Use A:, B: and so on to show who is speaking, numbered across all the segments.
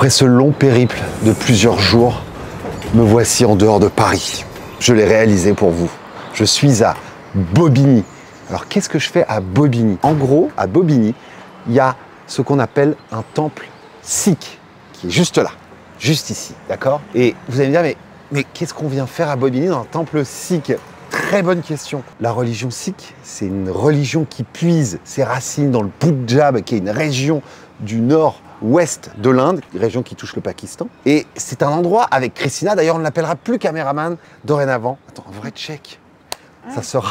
A: Après ce long périple de plusieurs jours, me voici en dehors de Paris. Je l'ai réalisé pour vous. Je suis à Bobigny. Alors qu'est-ce que je fais à Bobigny? En gros, à Bobigny, il y a ce qu'on appelle un temple sikh, qui est juste là, juste ici, d'accord? Et vous allez me dire, mais qu'est-ce qu'on vient faire à Bobigny dans un temple sikh? Très bonne question. La religion sikh, c'est une religion qui puise ses racines dans le Punjab, qui est une région du nord-ouest de l'Inde, une région qui touche le Pakistan. Et c'est un endroit avec Christina, d'ailleurs on ne l'appellera plus caméraman dorénavant. Attends, un vrai tchèque. Ça sera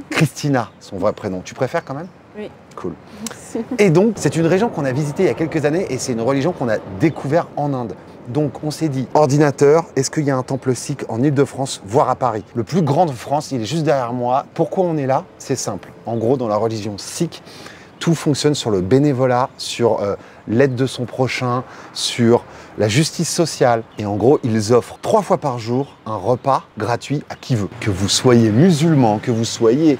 A: Christina, son vrai prénom. Tu préfères quand même?
B: Oui.
A: Cool. Et donc, c'est une région qu'on a visitée il y a quelques années et c'est une religion qu'on a découvert en Inde. Donc, on s'est dit, ordinateur, est-ce qu'il y a un temple sikh en Ile-de-France, voire à Paris? Le plus grand de France, il est juste derrière moi. Pourquoi on est là? C'est simple. En gros, dans la religion sikh, tout fonctionne sur le bénévolat, sur l'aide de son prochain, sur la justice sociale. Et en gros, ils offrent 3 fois par jour un repas gratuit à qui veut. Que vous soyez musulman, que vous soyez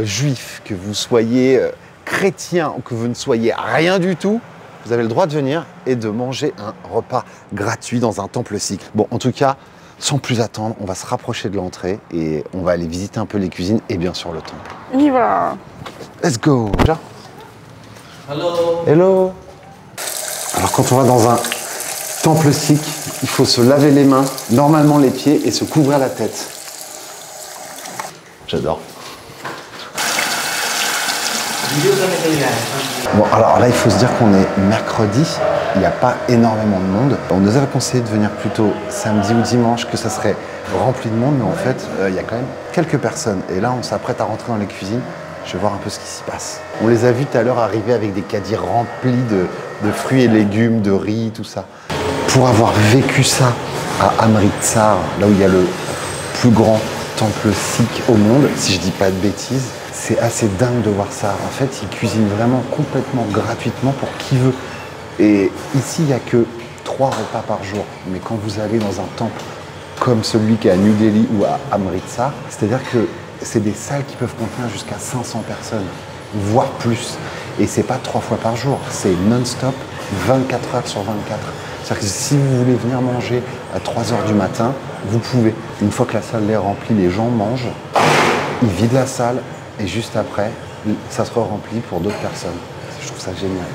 A: juif, que vous soyez chrétien, ou que vous ne soyez rien du tout, vous avez le droit de venir et de manger un repas gratuit dans un temple sikh. Bon, en tout cas, sans plus attendre, on va se rapprocher de l'entrée et on va aller visiter un peu les cuisines et bien sûr le temple.
B: On y va.
A: Let's go.
C: Hello.
A: Hello. Alors quand on va dans un temple sikh, il faut se laver les mains, normalement les pieds et se couvrir la tête. J'adore. Bon, alors là, il faut se dire qu'on est mercredi, il n'y a pas énormément de monde. On nous avait conseillé de venir plutôt samedi ou dimanche, que ça serait rempli de monde, mais en fait, il y a quand même quelques personnes. Et là, on s'apprête à rentrer dans les cuisines. Je vais voir un peu ce qui s'y passe. On les a vus tout à l'heure arriver avec des caddies remplis de fruits et légumes, de riz, tout ça. Pour avoir vécu ça à Amritsar, là où il y a le plus grand temple sikh au monde, si je dis pas de bêtises, c'est assez dingue de voir ça. En fait, ils cuisinent vraiment complètement gratuitement pour qui veut. Et ici, il n'y a que 3 repas par jour. Mais quand vous allez dans un temple comme celui qui est à New Delhi ou à Amritsar, c'est-à-dire que c'est des salles qui peuvent contenir jusqu'à 500 personnes, voire plus. Et c'est pas 3 fois par jour, c'est non-stop, 24 heures sur 24. C'est-à-dire que si vous voulez venir manger à 3 heures du matin, vous pouvez. Une fois que la salle est remplie, les gens mangent, ils vident la salle et juste après, ça se remplit pour d'autres personnes. Je trouve ça génial.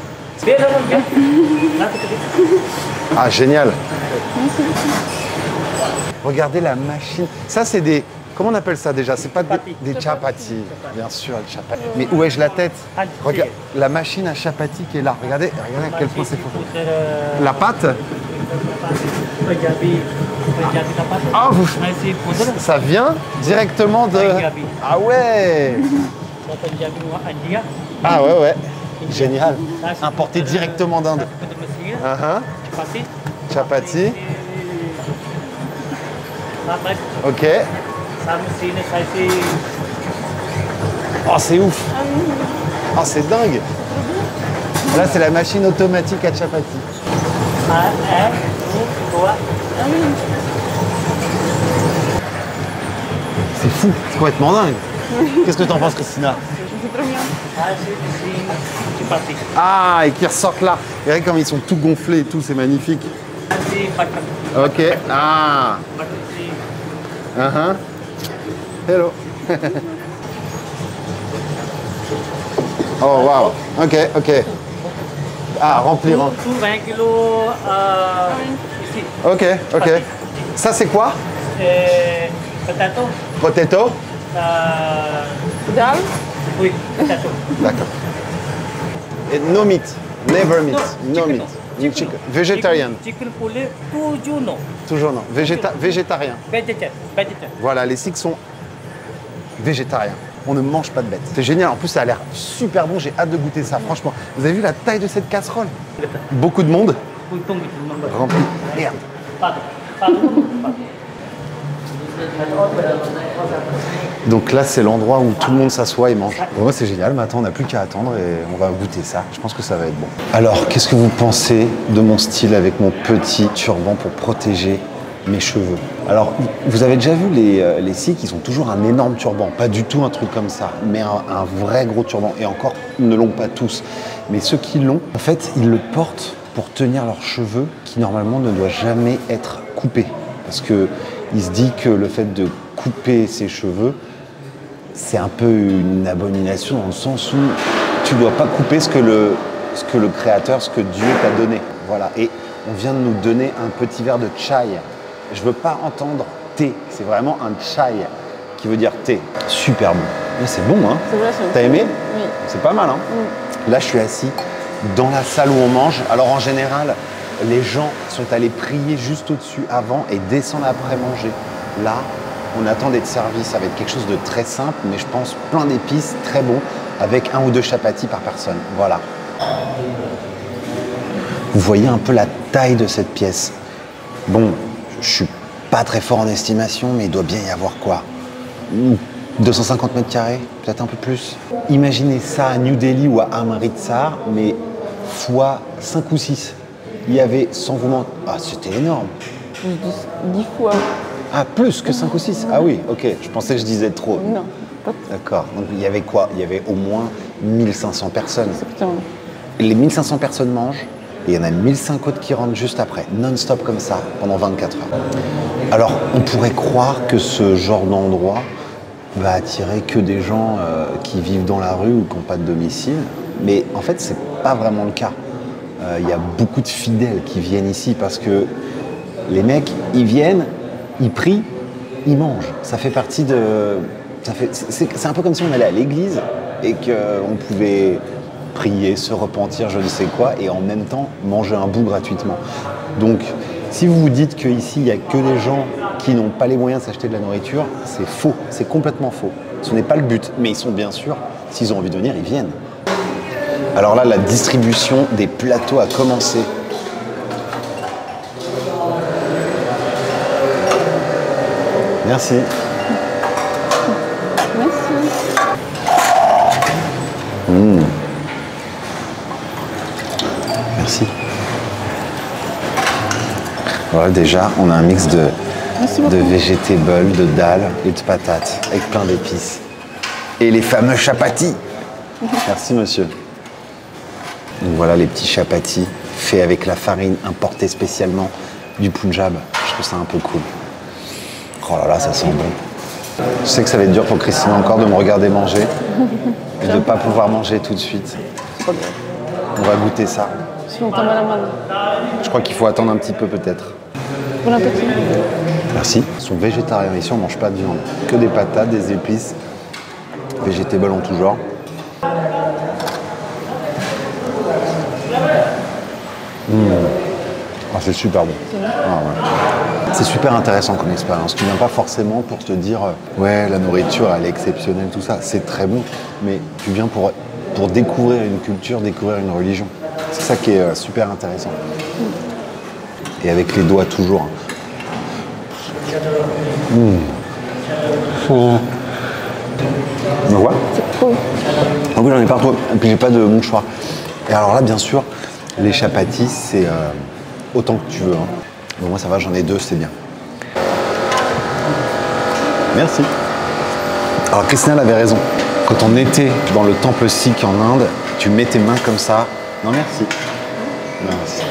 A: Ah, génial. Regardez la machine. Ça, c'est des... Comment on appelle ça déjà? C'est pas des chapati, bien sûr, le chapati. Mais où ai-je la tête? Regarde, la machine à chapati qui est là. Regardez à quel point c'est fort. La pâte? Ah, ça vient directement de... Ah ouais. Ah ouais, ouais. Génial. Importé directement d'Inde. Chapati. Ok. Oh, c'est ouf. Oh, c'est dingue. Là, c'est la machine automatique à chapati. C'est fou, c'est complètement dingue. Qu'est-ce que t'en penses, Christina?
B: C'est trop bien.
A: Ah, et qui ressortent là. Regardez comme ils sont tout gonflés et tout, c'est magnifique. Ok, ah. Hello. Oh, wow. Ok, ok. Ah, remplir.
C: Tout 20 kilos ici.
A: Ok, ok. Ça, c'est quoi?
C: Potato.
A: Potato?
B: Dal?
C: Oui, potato.
A: D'accord. Et no meat. Never meat. No meat. Chicken. Vegetarian.
C: Chicken poulet, toujours non.
A: Toujours non. Végétarien.
C: Végétarien.
A: Voilà, les Sikhs sont végétariens. On ne mange pas de bête. C'est génial. En plus, ça a l'air super bon. J'ai hâte de goûter ça. Franchement, vous avez vu la taille de cette casserole? Beaucoup de monde. Rempli. Merde. Donc là, c'est l'endroit où tout le monde s'assoit et mange. Pour moi, c'est génial. Maintenant, on n'a plus qu'à attendre et on va goûter ça. Je pense que ça va être bon. Alors, qu'est-ce que vous pensez de mon style avec mon petit turban pour protéger mes cheveux? Alors, vous avez déjà vu les Sikhs, ils ont toujours un énorme turban. Pas du tout un truc comme ça, mais un vrai gros turban. Et encore, ils ne l'ont pas tous. Mais ceux qui l'ont, en fait, ils le portent pour tenir leurs cheveux qui normalement ne doivent jamais être coupés. Parce qu'il se dit que le fait de couper ses cheveux, c'est un peu une abomination dans le sens où tu ne dois pas couper ce que le créateur, ce que Dieu t'a donné. Voilà. Et on vient de nous donner un petit verre de chai. Je ne veux pas entendre thé, c'est vraiment un chai qui veut dire thé. Super bon. C'est bon, hein?
B: C'est vrai, c'est
A: T'as aimé?
B: Oui.
A: C'est pas mal, hein? Là, je suis assis dans la salle où on mange. Alors, en général, les gens sont allés prier juste au-dessus avant et descendent après manger. Là, on attend d'être servi. Ça va être quelque chose de très simple, mais je pense plein d'épices, très bon, avec 1 ou 2 chapatis par personne. Voilà. Vous voyez un peu la taille de cette pièce. Bon, je suis pas très fort en estimation, mais il doit bien y avoir quoi? 250 mètres carrés, peut-être un peu plus. Imaginez ça à New Delhi ou à Amritsar, mais fois 5 ou 6. Il y avait, sans vous mentir, ah c'était énorme.
B: 10 fois.
A: Ah, plus que 5 ou 6? Ah oui, ok, je pensais que je disais trop.
B: Non, pas
A: D'accord, donc il y avait quoi? Il y avait au moins 1500 personnes.
B: exactement.
A: Les 1500 personnes mangent, et il y en a 1500 autres qui rentrent juste après, non-stop comme ça, pendant 24 heures. Alors, on pourrait croire que ce genre d'endroit va attirer que des gens qui vivent dans la rue ou qui n'ont pas de domicile. Mais en fait, c'est pas vraiment le cas. Il y a beaucoup de fidèles qui viennent ici parce que les mecs, ils viennent, ils prient, ils mangent. Ça fait partie de... C'est un peu comme si on allait à l'église et qu'on pouvait prier, se repentir, je ne sais quoi, et en même temps manger un bout gratuitement. Donc, si vous vous dites qu'ici, il n'y a que des gens qui n'ont pas les moyens de s'acheter de la nourriture, c'est faux, c'est complètement faux. Ce n'est pas le but, mais ils sont bien sûr, s'ils ont envie de venir, ils viennent. Alors là, la distribution des plateaux a commencé. Merci.
B: Merci.
A: Merci. Voilà, déjà, on a un mix de vegetables, de dalles et de patates, avec plein d'épices. Et les fameux chapatis. Merci, monsieur. Donc voilà les petits chapatis faits avec la farine importée spécialement du Punjab. Je trouve ça un peu cool. Oh là là, ça sent bon. Je sais que ça va être dur pour Christine encore de me regarder manger et de ne pas pouvoir manger tout de suite.
B: C'est pas grave.
A: On va goûter ça.
B: Si on tombe à la main.
A: Je crois qu'il faut attendre un petit peu peut-être.
B: Bon appétit.
A: Merci. Ils sont végétariens. Ici, on ne mange pas de viande. Que des patates, des épices, végétables en tout genre. Ah, c'est super bon. Ah, ouais. C'est super intéressant comme expérience. Tu viens pas forcément pour te dire ouais, la nourriture elle est exceptionnelle, tout ça. C'est très bon, mais tu viens pour découvrir une culture, découvrir une religion. C'est ça qui est super intéressant. Et avec les doigts toujours. On voit ?
B: C'est cool.
A: En plus, j'en ai partout. Et puis, j'ai pas de mouchoir. Et alors là, bien sûr, les chapatis, c'est autant que tu veux. Hein. Bon, moi, ça va, j'en ai 2, c'est bien. Merci. Alors, Christina elle avait raison. Quand on était dans le temple sikh en Inde, tu mets tes mains comme ça. Non, merci. Non, merci.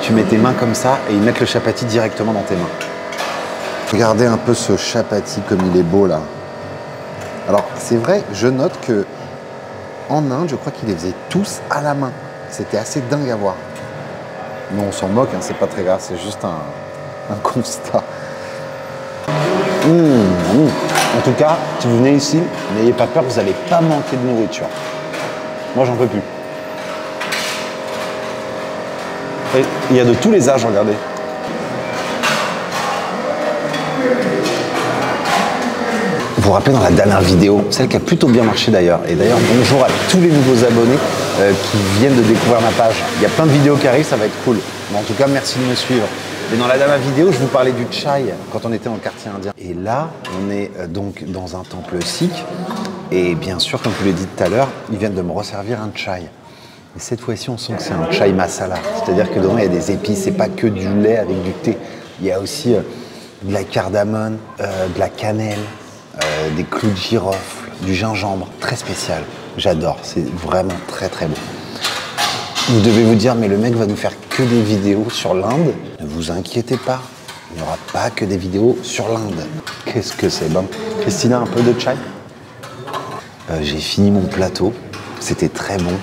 A: Tu mets tes mains comme ça et ils mettent le chapati directement dans tes mains. Regardez un peu ce chapati comme il est beau là. Alors c'est vrai, je note que en Inde, je crois qu'ils les faisaient tous à la main. C'était assez dingue à voir. Nous on s'en moque, hein, c'est pas très grave, c'est juste un constat. En tout cas, si vous venez ici, n'ayez pas peur, vous n'allez pas manquer de nourriture. Moi j'en peux plus. Et il y a de tous les âges, regardez. Vous vous rappelez dans la dernière vidéo, celle qui a plutôt bien marché d'ailleurs, et d'ailleurs bonjour à tous les nouveaux abonnés qui viennent de découvrir ma page. Il y a plein de vidéos qui arrivent, ça va être cool. Bon, en tout cas, merci de me suivre. Mais dans la dernière vidéo, je vous parlais du chai quand on était dans le quartier indien. Et là, on est donc dans un temple sikh. Et bien sûr, comme je vous l'ai dit tout à l'heure, ils viennent de me resservir un chai. Et cette fois-ci, on sent que c'est un chai masala. C'est-à-dire que dedans, il y a des épices. C'est pas que du lait avec du thé. Il y a aussi de la cardamone, de la cannelle, des clous de girofle, du gingembre. Très spécial. J'adore. C'est vraiment très, très bon. Vous devez vous dire, mais le mec va nous faire que des vidéos sur l'Inde. Ne vous inquiétez pas, il n'y aura pas que des vidéos sur l'Inde. Qu'est-ce que c'est bon. Christina, un peu de chai? J'ai fini mon plateau, c'était très bon.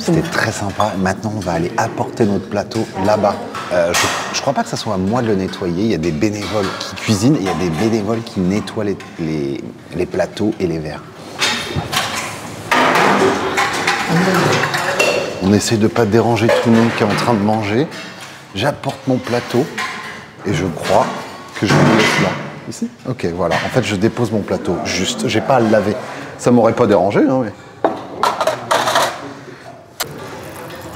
A: C'était très sympa. Maintenant, on va aller apporter notre plateau là-bas. Je crois pas que ça soit à moi de le nettoyer. Il y a des bénévoles qui cuisinent et il y a des bénévoles qui nettoient les plateaux et les verres. On essaie de pas déranger tout le monde qui est en train de manger. J'apporte mon plateau et je crois que je le laisse là. Ici? Ok, voilà. En fait, je dépose mon plateau. Juste, j'ai pas à le laver. Ça m'aurait pas dérangé, hein, mais...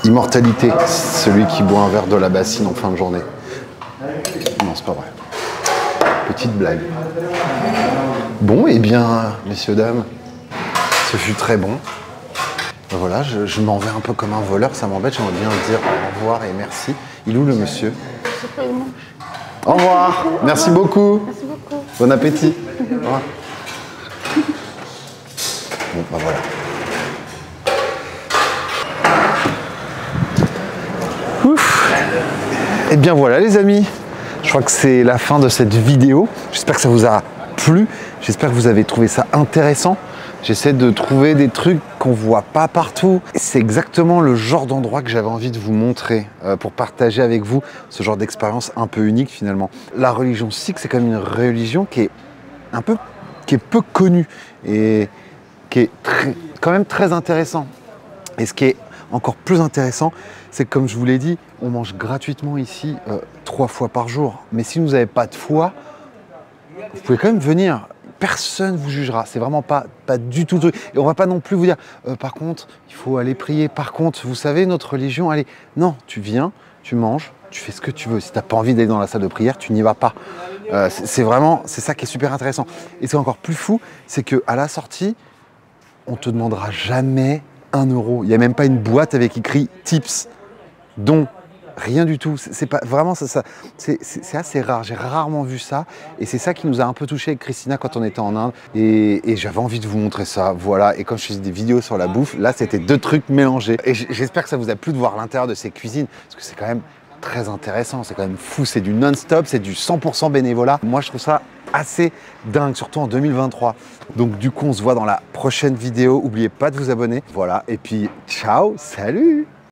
A: Immortalité, celui qui boit un verre de la bassine en fin de journée. Non, c'est pas vrai. Petite blague. Bon, eh bien, messieurs, dames, ce fut très bon. Voilà, je m'en vais un peu comme un voleur, ça m'embête, j'aimerais bien dire au revoir et merci. Il est où le monsieur?
B: Je sais pas, il mange.
A: Au revoir, merci beaucoup.
B: Merci beaucoup.
A: Bon appétit. Au revoir. Bon, bah voilà. Ouf. Et bien voilà les amis, je crois que c'est la fin de cette vidéo. J'espère que ça vous a plu, j'espère que vous avez trouvé ça intéressant. J'essaie de trouver des trucs qu'on voit pas partout. C'est exactement le genre d'endroit que j'avais envie de vous montrer pour partager avec vous ce genre d'expérience un peu unique finalement. La religion sikh, c'est quand même une religion qui est peu connue et qui est quand même très intéressant. Et ce qui est encore plus intéressant, c'est que comme je vous l'ai dit, on mange gratuitement ici 3 fois par jour. Mais si vous n'avez pas de foi, vous pouvez quand même venir. Personne ne vous jugera. C'est vraiment pas du tout le truc. Et on va pas non plus vous dire, par contre, il faut aller prier. Par contre, vous savez, notre religion, allez. Non, tu viens, tu manges, tu fais ce que tu veux. Si tu n'as pas envie d'aller dans la salle de prière, tu n'y vas pas. C'est ça qui est super intéressant. Et c'est encore plus fou, c'est qu'à la sortie, on te demandera jamais 1 euro. Il n'y a même pas une boîte avec écrit tips, dont rien du tout. C'est pas vraiment ça. C'est assez rare. J'ai rarement vu ça. Et c'est ça qui nous a un peu touché avec Christina quand on était en Inde. Et j'avais envie de vous montrer ça. Voilà. Et quand je faisais des vidéos sur la bouffe, là, c'était 2 trucs mélangés. Et j'espère que ça vous a plu de voir l'intérieur de ces cuisines. Parce que c'est quand même très intéressant. C'est quand même fou. C'est du non-stop. C'est du 100% bénévolat. Moi, je trouve ça assez dingue, surtout en 2023. Donc, du coup, on se voit dans la prochaine vidéo. N'oubliez pas de vous abonner. Voilà. Et puis, ciao. Salut!